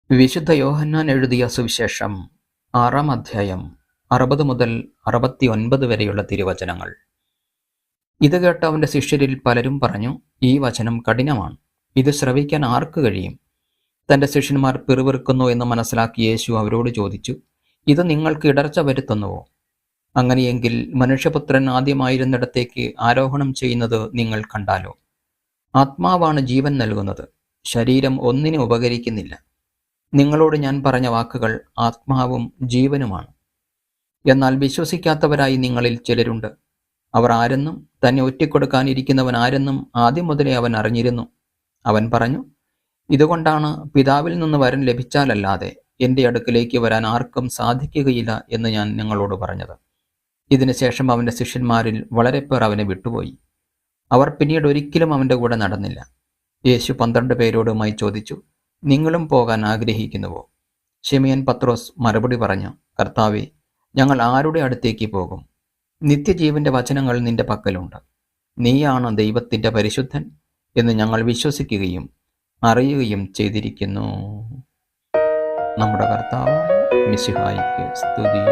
വിശുദ്ധ യോഹന്നാൻ എഴുതിയ സുവിശേഷം 6-ാം അധ്യായം 60 മുതൽ 69 വരെയുള്ള തിരുവചനങ്ങൾ. ഇത് കേട്ട് അവൻ്റെ ശിഷ്യരിൽ പലരും പറഞ്ഞു, ഈ വചനം കഠിനമാണ്, ഇത് ശ്രവിക്കാൻ ആർക്ക് കഴിയും? തൻ്റെ ശിഷ്യന്മാർ പിറുപിറുക്കുന്നു എന്ന് മനസ്സിലാക്കി യേശു അവരോട് ചോദിച്ചു, ഇത് നിങ്ങൾക്ക് ഇടർച്ച വരുത്തുന്നുവോ? അങ്ങനെയെങ്കിൽ മനുഷ്യപുത്രൻ ആദ്യമായിരുന്നിടത്തേക്ക് ആരോഹണം ചെയ്യുന്നത് നിങ്ങൾ കണ്ടാലോ? ആത്മാവാണ് ജീവൻ നൽകുന്നത്, ശരീരം ഒന്നിനും ഉപകരിക്കുന്നില്ല. നിങ്ങളോട് ഞാൻ പറഞ്ഞ വാക്കുകൾ ആത്മാവും ജീവനുമാണ്. എന്നാൽ വിശ്വസിക്കാത്തവരായി നിങ്ങളിൽ ചിലരുണ്ട്. അവർ ആരെന്നും തന്നെ ഒറ്റിക്കൊടുക്കാനിരിക്കുന്നവൻ ആരെന്നും ആദ്യം മുതലേ അവൻ അറിഞ്ഞിരുന്നു. അവൻ പറഞ്ഞു, ഇതുകൊണ്ടാണ് പിതാവിൽ നിന്ന് വരൻ ലഭിച്ചാലല്ലാതെ എൻ്റെ അടുക്കിലേക്ക് വരാൻ ആർക്കും സാധിക്കുകയില്ല എന്ന് ഞാൻ നിങ്ങളോട് പറഞ്ഞത്. ഇതിനുശേഷം അവൻ്റെ ശിഷ്യന്മാരിൽ വളരെ പേർ അവനെ വിട്ടുപോയി. അവർ പിന്നീട് ഒരിക്കലും അവൻ്റെ കൂടെ നടന്നില്ല. യേശു 12 പേരോടുമായി ചോദിച്ചു, നിങ്ങളും പോകാൻ ആഗ്രഹിക്കുന്നുവോ? ശിമയോൻ പത്രോസ് മറുപടി പറഞ്ഞു, കർത്താവേ, ഞങ്ങൾ ആരുടെ അടുത്തേക്ക് പോകും? നിത്യജീവന്റെ വചനങ്ങൾ നിന്റെ പക്കലുണ്ട്. നീയാണ് ദൈവത്തിൻ്റെ പരിശുദ്ധൻ എന്ന് ഞങ്ങൾ വിശ്വസിക്കുകയും അറിയുകയും ചെയ്തിരിക്കുന്നു. നമ്മുടെ കർത്താവായ മിശിഹായിക്ക് സ്തുതി.